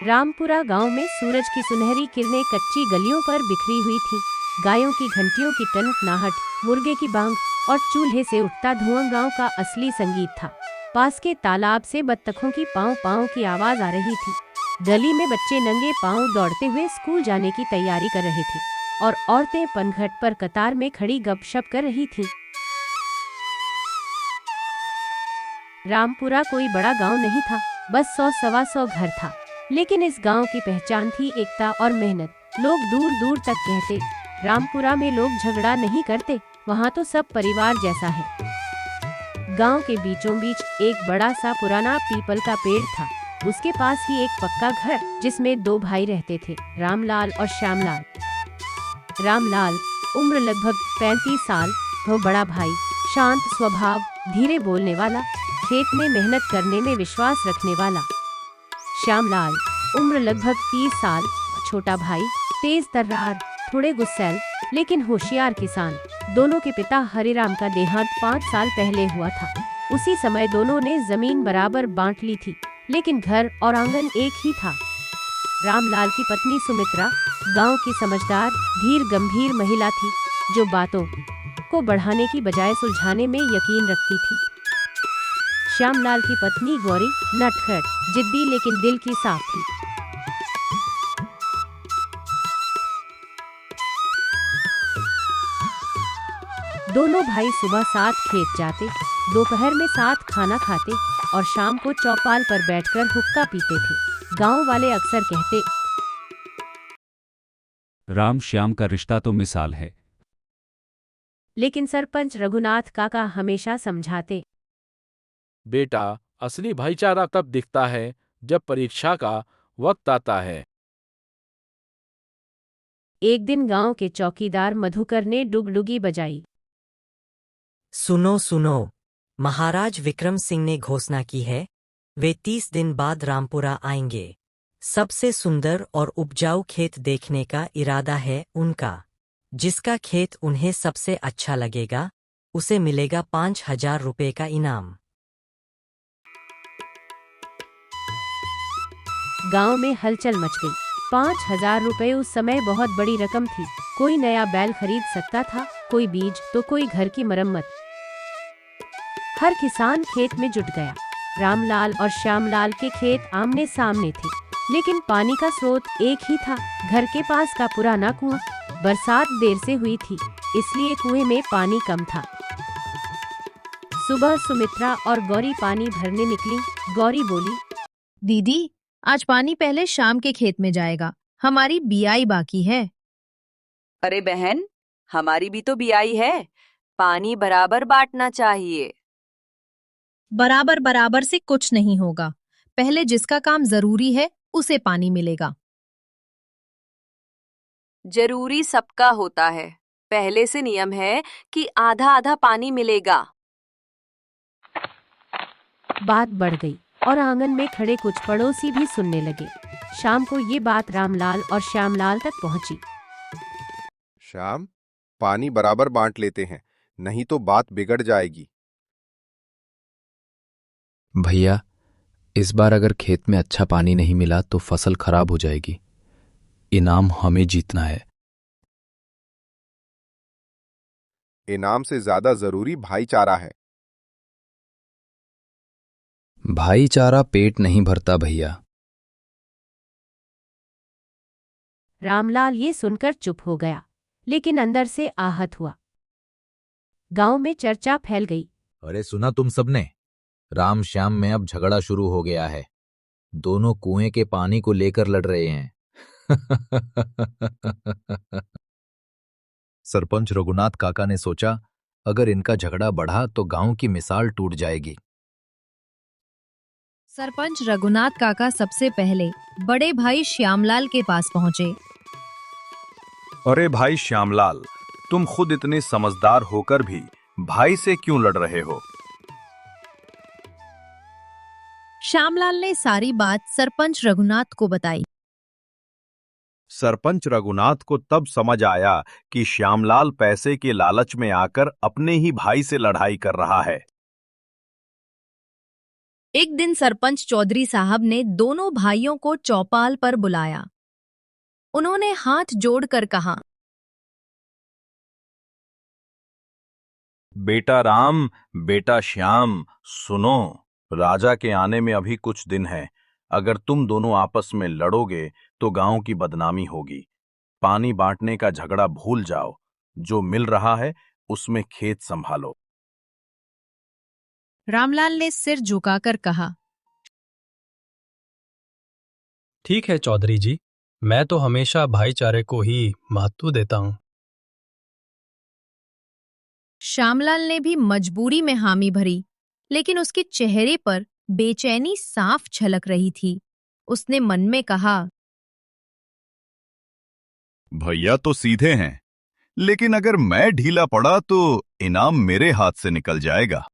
रामपुरा गांव में सूरज की सुनहरी किरणें कच्ची गलियों पर बिखरी हुई थीं। गायों की घंटियों की टनटनाहट, मुर्गे की बांग और चूल्हे से उठता धुआं गांव का असली संगीत था। पास के तालाब से बत्तखों की पाँव पाँव की आवाज आ रही थी। गली में बच्चे नंगे पाँव दौड़ते हुए स्कूल जाने की तैयारी कर रहे थे और औरतें पनघट पर कतार में खड़ी गपशप कर रही थीं। रामपुरा कोई बड़ा गांव नहीं था, बस 100-125 घर था। लेकिन इस गांव की पहचान थी एकता और मेहनत। लोग दूर दूर तक कहते, रामपुरा में लोग झगड़ा नहीं करते, वहाँ तो सब परिवार जैसा है। गांव के बीचों बीच एक बड़ा सा पुराना पीपल का पेड़ था। उसके पास ही एक पक्का घर जिसमें 2 भाई रहते थे, रामलाल और श्यामलाल। रामलाल उम्र लगभग 35 साल, वो बड़ा भाई, शांत स्वभाव, धीरे बोलने वाला, खेत में मेहनत करने में विश्वास रखने वाला। श्यामलाल उम्र लगभग 30 साल, छोटा भाई, तेज तर्रार, थोड़े गुस्सैल लेकिन होशियार किसान। दोनों के पिता हरिराम का देहांत 5 साल पहले हुआ था। उसी समय दोनों ने जमीन बराबर बांट ली थी, लेकिन घर और आंगन एक ही था। रामलाल की पत्नी सुमित्रा गांव की समझदार, धीर गंभीर महिला थी, जो बातों को बढ़ाने की बजाय सुलझाने में यकीन रखती थी। श्यामलाल की पत्नी गौरी नटखट, जिद्दी लेकिन दिल की साफ थी। दोनों भाई सुबह साथ खेत जाते, दोपहर में साथ खाना खाते और शाम को चौपाल पर बैठकर हुक्का पीते थे। गांव वाले अक्सर कहते, राम श्याम का रिश्ता तो मिसाल है। लेकिन सरपंच रघुनाथ काका हमेशा समझाते, बेटा, असली भाईचारा तब दिखता है जब परीक्षा का वक्त आता है। एक दिन गांव के चौकीदार मधुकर ने डुगडुगी बजाई। सुनो सुनो, महाराज विक्रम सिंह ने घोषणा की है, वे 30 दिन बाद रामपुरा आएंगे। सबसे सुंदर और उपजाऊ खेत देखने का इरादा है उनका। जिसका खेत उन्हें सबसे अच्छा लगेगा, उसे मिलेगा 5,000 रुपए का इनाम। गांव में हलचल मच गई। 5,000 रुपए उस समय बहुत बड़ी रकम थी। कोई नया बैल खरीद सकता था, कोई बीज तो कोई घर की मरम्मत। हर किसान खेत में जुट गया। रामलाल और श्यामलाल के खेत आमने सामने थे, लेकिन पानी का स्रोत एक ही था, घर के पास का पुराना कुआं। बरसात देर से हुई थी, इसलिए कुएं में पानी कम था। सुबह सुमित्रा और गौरी पानी भरने निकली। गौरी बोली, दीदी, आज पानी पहले शाम के खेत में जाएगा, हमारी बियाई बाकी है। अरे बहन, हमारी भी तो बियाई है, पानी बराबर बांटना चाहिए। बराबर बराबर से कुछ नहीं होगा, पहले जिसका काम जरूरी है उसे पानी मिलेगा। जरूरी सबका होता है, पहले से नियम है कि आधा आधा पानी मिलेगा। बात बढ़ गई और आंगन में खड़े कुछ पड़ोसी भी सुनने लगे। शाम को ये बात रामलाल और श्यामलाल तक पहुंची। श्याम, पानी बराबर बांट लेते हैं, नहीं तो बात बिगड़ जाएगी। भैया, इस बार अगर खेत में अच्छा पानी नहीं मिला तो फसल खराब हो जाएगी। इनाम हमें जीतना है। इनाम से ज्यादा जरूरी भाईचारा है। भाईचारा पेट नहीं भरता भैया। रामलाल ये सुनकर चुप हो गया, लेकिन अंदर से आहत हुआ। गांव में चर्चा फैल गई। अरे सुना तुम सबने, राम श्याम में अब झगड़ा शुरू हो गया है। दोनों कुएं के पानी को लेकर लड़ रहे हैं। सरपंच रघुनाथ काका ने सोचा, अगर इनका झगड़ा बढ़ा तो गांव की मिसाल टूट जाएगी। सरपंच रघुनाथ काका सबसे पहले बड़े भाई श्यामलाल के पास पहुंचे। अरे भाई श्यामलाल, तुम खुद इतने समझदार होकर भी भाई से क्यों लड़ रहे हो? श्यामलाल ने सारी बात सरपंच रघुनाथ को बताई। सरपंच रघुनाथ को तब समझ आया कि श्यामलाल पैसे के लालच में आकर अपने ही भाई से लड़ाई कर रहा है। एक दिन सरपंच चौधरी साहब ने दोनों भाइयों को चौपाल पर बुलाया। उन्होंने हाथ जोड़कर कहा, बेटा राम, बेटा श्याम, सुनो, राजा के आने में अभी कुछ दिन है। अगर तुम दोनों आपस में लड़ोगे तो गांव की बदनामी होगी। पानी बांटने का झगड़ा भूल जाओ, जो मिल रहा है उसमें खेत संभालो। रामलाल ने सिर झुकाकर कहा, ठीक है चौधरी जी, मैं तो हमेशा भाईचारे को ही महत्व देता हूं। श्यामलाल ने भी मजबूरी में हामी भरी, लेकिन उसके चेहरे पर बेचैनी साफ झलक रही थी। उसने मन में कहा, भैया तो सीधे हैं, लेकिन अगर मैं ढीला पड़ा तो इनाम मेरे हाथ से निकल जाएगा।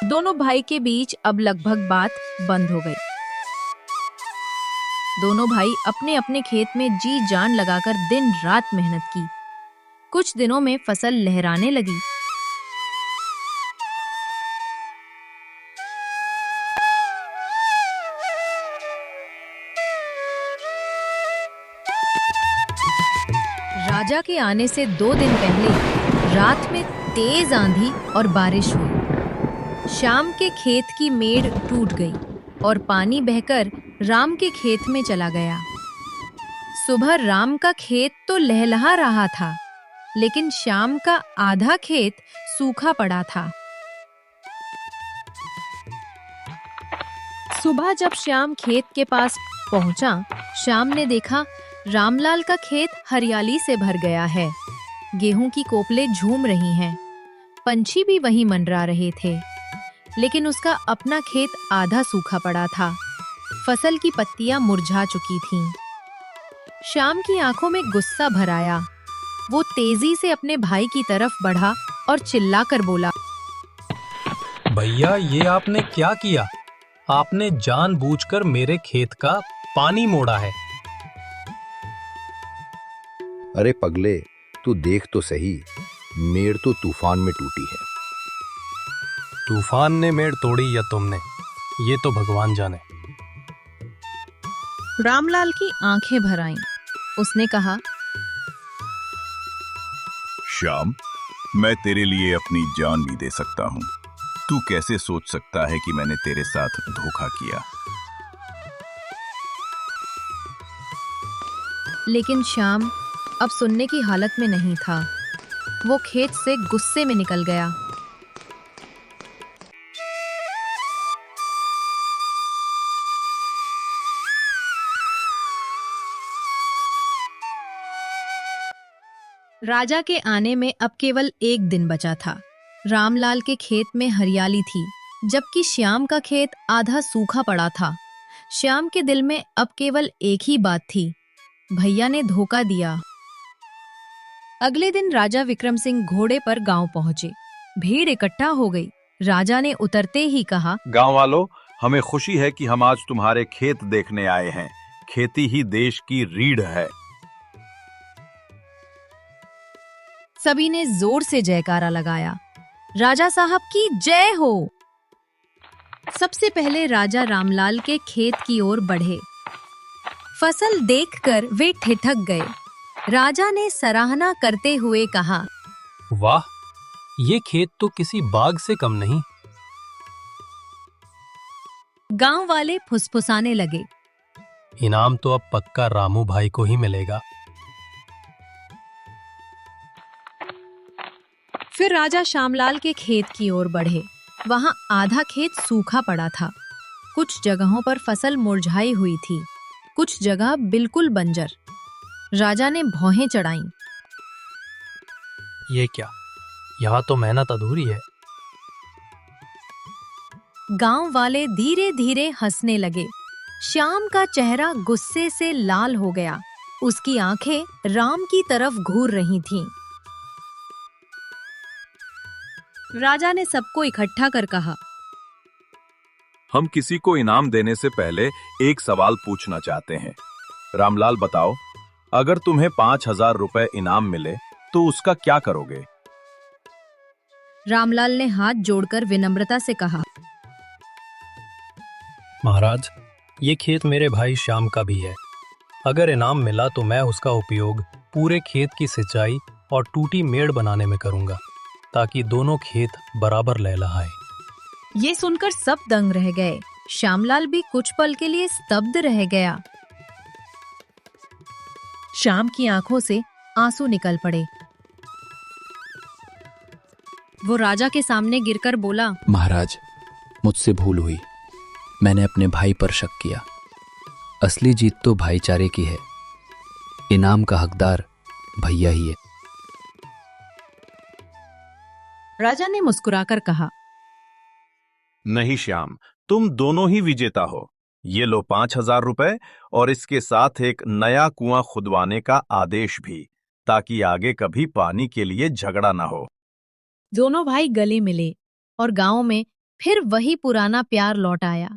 दोनों भाई के बीच अब लगभग बात बंद हो गई। दोनों भाई अपने अपने खेत में जी जान लगाकर दिन रात मेहनत की। कुछ दिनों में फसल लहराने लगी। राजा के आने से 2 दिन पहले रात में तेज आंधी और बारिश हुई। श्याम के खेत की मेड़ टूट गई और पानी बहकर राम के खेत में चला गया। सुबह राम का खेत तो लहलहा रहा था, लेकिन श्याम का आधा खेत सूखा पड़ा था। सुबह जब श्याम खेत के पास पहुंचा, श्याम ने देखा रामलाल का खेत हरियाली से भर गया है। गेहूं की कोपले झूम रही हैं, पंछी भी वहीं मंडरा रहे थे, लेकिन उसका अपना खेत आधा सूखा पड़ा था। फसल की पत्तियां मुरझा चुकी थीं। श्याम की आंखों में गुस्सा भर आया। वो तेजी से अपने भाई की तरफ बढ़ा और चिल्लाकर बोला, भैया, ये आपने क्या किया? आपने जानबूझकर मेरे खेत का पानी मोड़ा है। अरे पगले, तू देख तो सही, मेड़ तो तूफान में टूटी है। तूफान ने मेड़ तोड़ी या तुमने, ये तो भगवान जाने। रामलाल की आंखें भर आईं। उसने कहा, श्याम, मैं तेरे लिए अपनी जान भी दे सकता हूँ। तू कैसे सोच सकता है कि मैंने तेरे साथ धोखा किया? लेकिन श्याम अब सुनने की हालत में नहीं था। वो खेत से गुस्से में निकल गया। राजा के आने में अब केवल 1 दिन बचा था। रामलाल के खेत में हरियाली थी, जबकि श्याम का खेत आधा सूखा पड़ा था। श्याम के दिल में अब केवल एक ही बात थी, भैया ने धोखा दिया। अगले दिन राजा विक्रम सिंह घोड़े पर गांव पहुंचे। भीड़ इकट्ठा हो गई। राजा ने उतरते ही कहा, गांव वालों, हमें खुशी है कि हम आज तुम्हारे खेत देखने आए हैं। खेती ही देश की रीढ़ है। सभी ने जोर से जयकारा लगाया, राजा साहब की जय हो। सबसे पहले राजा रामलाल के खेत की ओर बढ़े। फसल देखकर वे ठिठक गए। राजा ने सराहना करते हुए कहा, वाह, ये खेत तो किसी बाग से कम नहीं। गांव वाले फुसफुसाने लगे, इनाम तो अब पक्का रामू भाई को ही मिलेगा। फिर राजा श्यामलाल के खेत की ओर बढ़े। वहां आधा खेत सूखा पड़ा था। कुछ जगहों पर फसल मुरझाई हुई थी, कुछ जगह बिल्कुल बंजर। राजा ने भौहें चढ़ाईं। ये क्या, यहाँ तो मेहनत अधूरी है। गांव वाले धीरे धीरे हंसने लगे। श्याम का चेहरा गुस्से से लाल हो गया। उसकी आंखें राम की तरफ घूर रही थीं। राजा ने सबको इकट्ठा कर कहा, हम किसी को इनाम देने से पहले एक सवाल पूछना चाहते हैं। रामलाल बताओ, अगर तुम्हें 5,000 रुपए इनाम मिले तो उसका क्या करोगे? रामलाल ने हाथ जोड़कर विनम्रता से कहा, महाराज, ये खेत मेरे भाई श्याम का भी है। अगर इनाम मिला तो मैं उसका उपयोग पूरे खेत की सिंचाई और टूटी मेड़ बनाने में करूंगा, ताकि दोनों खेत बराबर लहलहाए। ये सुनकर सब दंग रह गए। श्यामलाल भी कुछ पल के लिए स्तब्ध रह गया। श्याम की आंखों से आंसू निकल पड़े। वो राजा के सामने गिरकर बोला, महाराज, मुझसे भूल हुई। मैंने अपने भाई पर शक किया। असली जीत तो भाईचारे की है। इनाम का हकदार भैया ही है। राजा ने मुस्कुराकर कहा, नहीं श्याम, तुम दोनों ही विजेता हो। ये लो 5,000 रुपए और इसके साथ एक नया कुआं खुदवाने का आदेश भी, ताकि आगे कभी पानी के लिए झगड़ा ना हो। दोनों भाई गले मिले और गांव में फिर वही पुराना प्यार लौट आया।